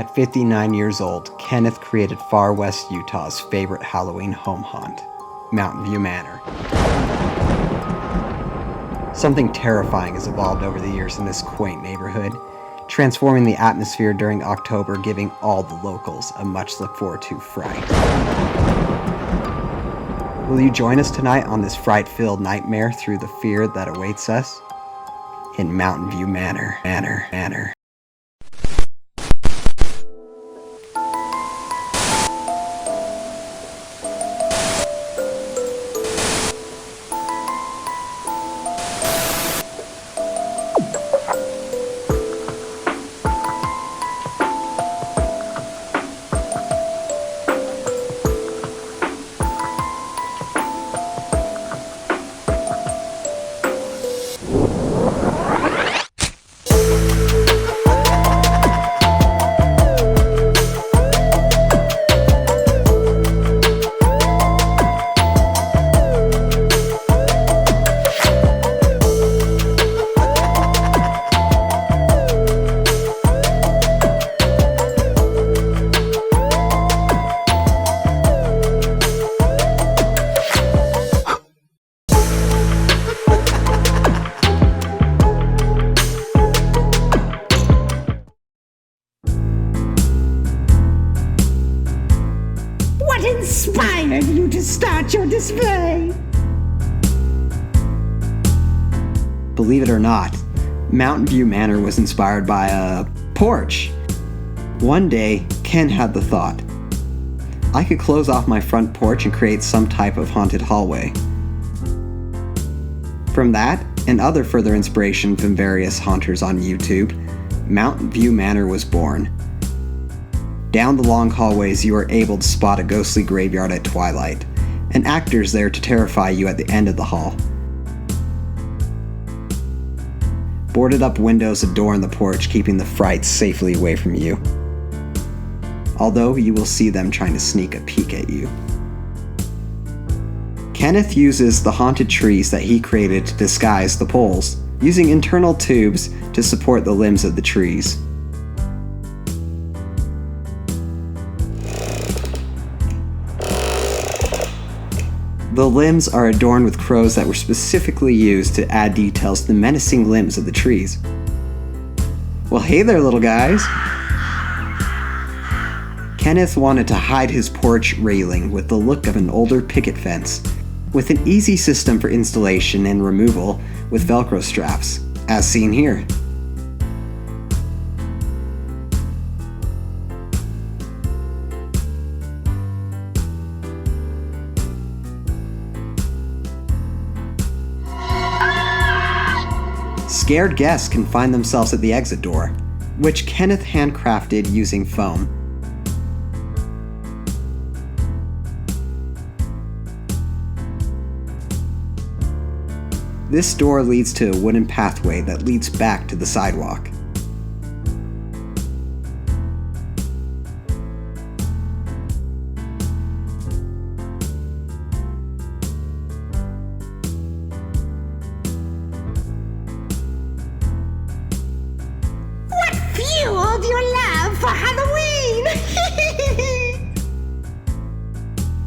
At 59 years old, Kenneth created Farr West, Utah's favorite Halloween home haunt, Mountain View Manor. Something terrifying has evolved over the years in this quaint neighborhood, transforming the atmosphere during October, giving all the locals a much look forward to fright. Will you join us tonight on this fright-filled nightmare through the fear that awaits us in Mountain View Manor? What inspired you to start your display? Believe it or not, Mountain View Manor was inspired by a porch. One day, Ken had the thought, I could close off my front porch and create some type of haunted hallway. From that, and other further inspiration from various haunters on YouTube, Mountain View Manor was born. Down the long hallways, you are able to spot a ghostly graveyard at twilight, and actors there to terrify you at the end of the hall. Boarded up windows adorn the porch, keeping the frights safely away from you, although you will see them trying to sneak a peek at you. Kenneth uses the haunted trees that he created to disguise the poles, using internal tubes to support the limbs of the trees. The limbs are adorned with crows that were specifically used to add details to the menacing limbs of the trees. Well, hey there, little guys! Kenneth wanted to hide his porch railing with the look of an older picket fence, with an easy system for installation and removal with Velcro straps, as seen here. Scared guests can find themselves at the exit door, which Kenneth handcrafted using foam. This door leads to a wooden pathway that leads back to the sidewalk. What fueled your love for Halloween?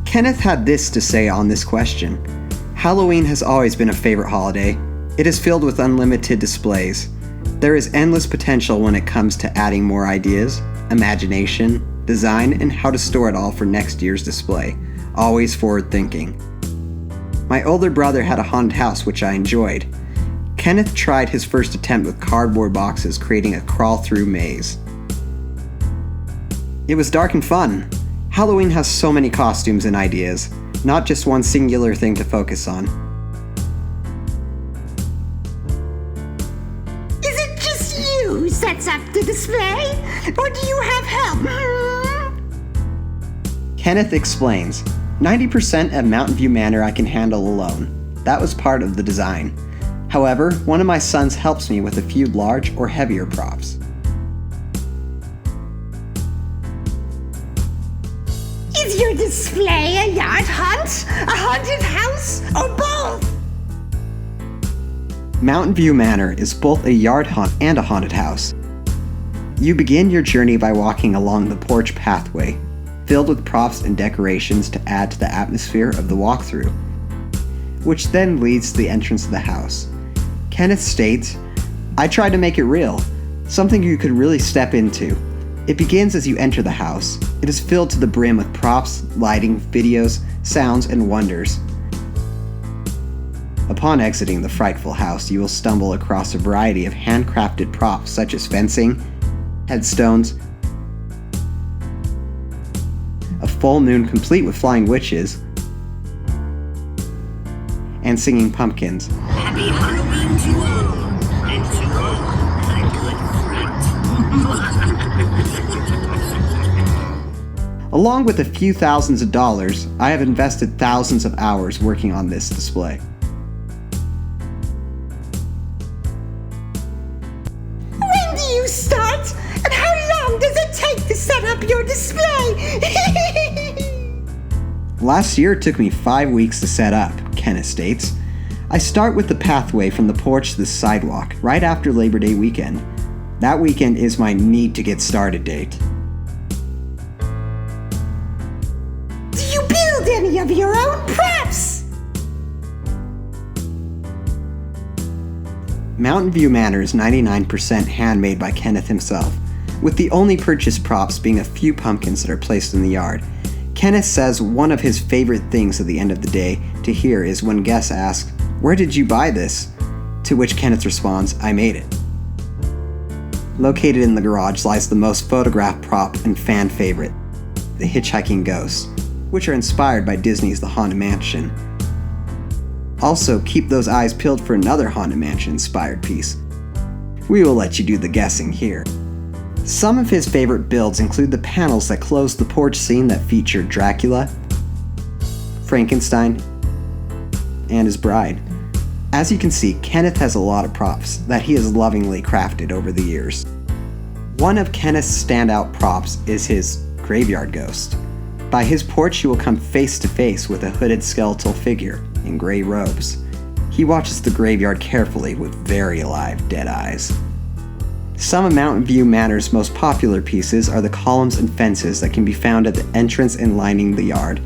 Kenneth had this to say on this question. Halloween has always been a favorite holiday. It is filled with unlimited displays. There is endless potential when it comes to adding more ideas, imagination, design, and how to store it all for next year's display. Always forward thinking. My older brother had a haunted house which I enjoyed. Kenneth tried his first attempt with cardboard boxes, creating a crawl-through maze. It was dark and fun. Halloween has so many costumes and ideas, not just one singular thing to focus on. Is it just you who sets up the display? Or do you have help? Kenneth explains, 90% of Mountain View Manor I can handle alone. That was part of the design. However, one of my sons helps me with a few large or heavier props. Is your display a yard hunt, a haunted house, or both? Mountain View Manor is both a yard hunt and a haunted house. You begin your journey by walking along the porch pathway, filled with props and decorations to add to the atmosphere of the walkthrough, which then leads to the entrance of the house. Kenneth states, "I tried to make it real, something you could really step into. It begins as you enter the house. It is filled to the brim with props, lighting, videos, sounds, and wonders. Upon exiting the frightful house, you will stumble across a variety of handcrafted props such as fencing, headstones, a full moon complete with flying witches, and singing pumpkins. Happy Halloween to all, and to all a good fright. Along with a few thousands of dollars, I have invested thousands of hours working on this display. When do you start? And how long does it take to set up your display? Last year it took me 5 weeks to set up, Kenneth states. I start with the pathway from the porch to the sidewalk right after Labor Day weekend. That weekend is my need to get started date. Do you build any of your own props? Mountain View Manor is 99% handmade by Kenneth himself, with the only purchased props being a few pumpkins that are placed in the yard. Kenneth says one of his favorite things at the end of the day to hear is when guests ask, "Where did you buy this?" To which Kenneth responds, "I made it." Located in the garage lies the most photographed prop and fan favorite, the hitchhiking ghosts, which are inspired by Disney's The Haunted Mansion. Also, keep those eyes peeled for another Haunted Mansion inspired piece. We will let you do the guessing here. Some of his favorite builds include the panels that close the porch scene that feature Dracula, Frankenstein, and his bride. As you can see, Kenneth has a lot of props that he has lovingly crafted over the years. One of Kenneth's standout props is his graveyard ghost. By his porch you will come face to face with a hooded skeletal figure in gray robes. He watches the graveyard carefully with very alive, dead eyes. Some of Mountain View Manor's most popular pieces are the columns and fences that can be found at the entrance and lining the yard.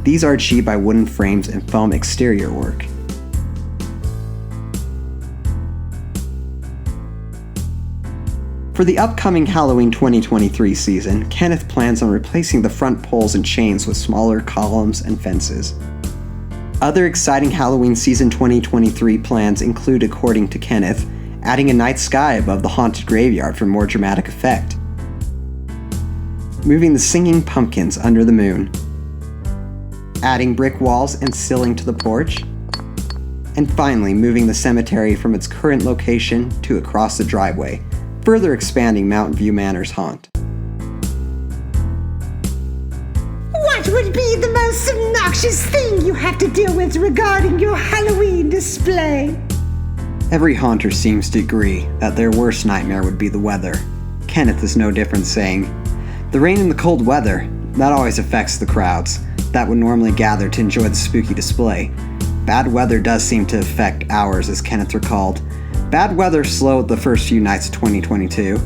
These are achieved by wooden frames and foam exterior work. For the upcoming Halloween 2023 season, Kenneth plans on replacing the front poles and chains with smaller columns and fences. Other exciting Halloween season 2023 plans include, according to Kenneth, adding a night sky above the haunted graveyard for more dramatic effect, moving the singing pumpkins under the moon, adding brick walls and ceiling to the porch, and finally moving the cemetery from its current location to across the driveway, further expanding Mountain View Manor's haunt. What would be the most obnoxious thing you have to deal with regarding your Halloween display? Every haunter seems to agree that their worst nightmare would be the weather. Kenneth is no different, saying, "The rain and the cold weather, that always affects the crowds that would normally gather to enjoy the spooky display. Bad weather does seem to affect ours," as Kenneth recalled. "Bad weather slowed the first few nights of 2022,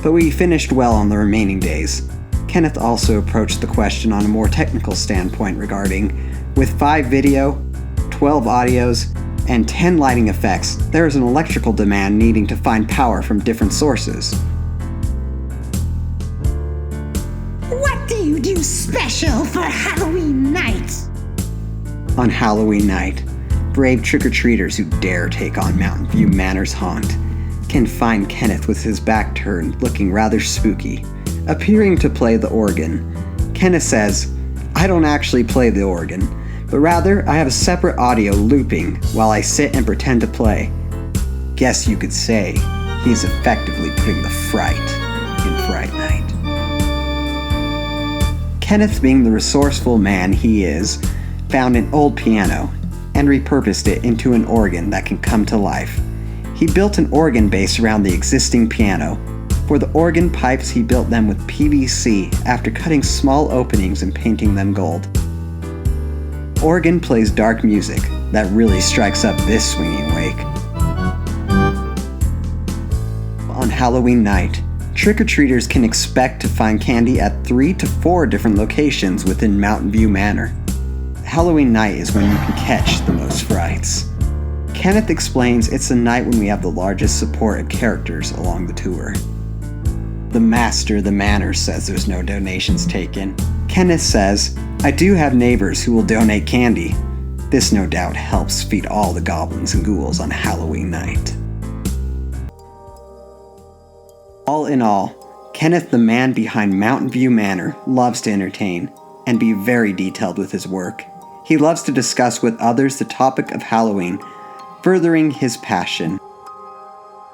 but we finished well on the remaining days." Kenneth also approached the question on a more technical standpoint regarding, with 5 video, 12 audios, and 10 lighting effects, there is an electrical demand needing to find power from different sources. What do you do special for Halloween night? On Halloween night, brave trick-or-treaters who dare take on Mountain View Manor's haunt can find Kenneth with his back turned, looking rather spooky, appearing to play the organ. Kenneth says, "I don't actually play the organ, but rather I have a separate audio looping while I sit and pretend to play." Guess you could say he's effectively putting the fright in Fright Night. Kenneth, being the resourceful man he is, found an old piano and repurposed it into an organ that can come to life. He built an organ base around the existing piano. For the organ pipes, he built them with PVC after cutting small openings and painting them gold. Organ plays dark music that really strikes up this swinging wake. On Halloween night, Trick-or-treaters can expect to find candy at 3 to 4 different locations within Mountain View Manor. Halloween night is when you can catch the most frights. Kenneth explains it's the night when we have the largest support of characters along the tour. The master of the manor says there's no donations taken. Kenneth says, I do have neighbors who will donate candy. This no doubt helps feed all the goblins and ghouls on Halloween night. All in all, Kenneth, the man behind Mountain View Manor, loves to entertain and be very detailed with his work. He loves to discuss with others the topic of Halloween, furthering his passion.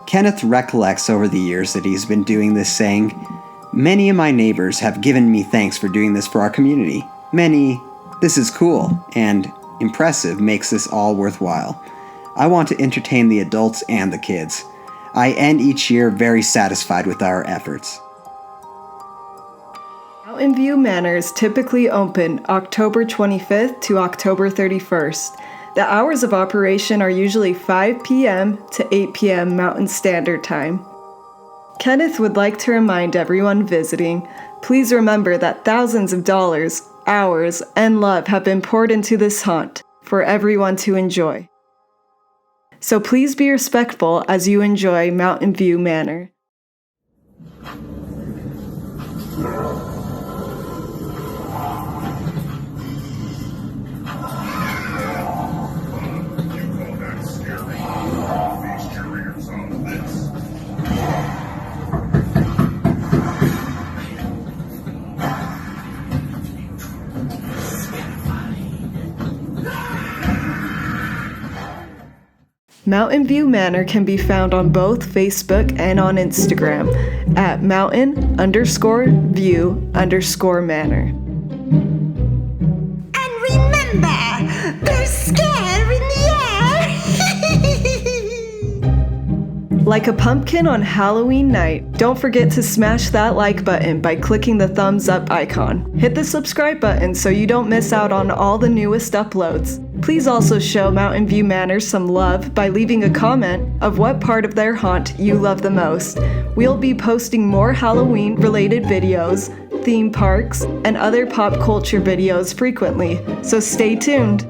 Kenneth recollects over the years that he's been doing this, saying, Many of my neighbors have given me thanks for doing this for our community. Many, this is cool and impressive, makes this all worthwhile. I want to entertain the adults and the kids. I end each year very satisfied with our efforts. Mountain View Manor is typically open October 25th to October 31st. The hours of operation are usually 5 p.m. to 8 p.m. Mountain Standard Time. Kenneth would like to remind everyone visiting, please remember that thousands of dollars, hours, and love have been poured into this haunt for everyone to enjoy. So please be respectful as you enjoy Mountain View Manor. Mountain View Manor can be found on both Facebook and on Instagram at mountain_view_manor. And remember, there's scare in the air! Like a pumpkin on Halloween night, don't forget to smash that like button by clicking the thumbs up icon. Hit the subscribe button so you don't miss out on all the newest uploads. Please also show Mountain View Manor some love by leaving a comment of what part of their haunt you love the most. We'll be posting more Halloween-related videos, theme parks, and other pop culture videos frequently, so stay tuned.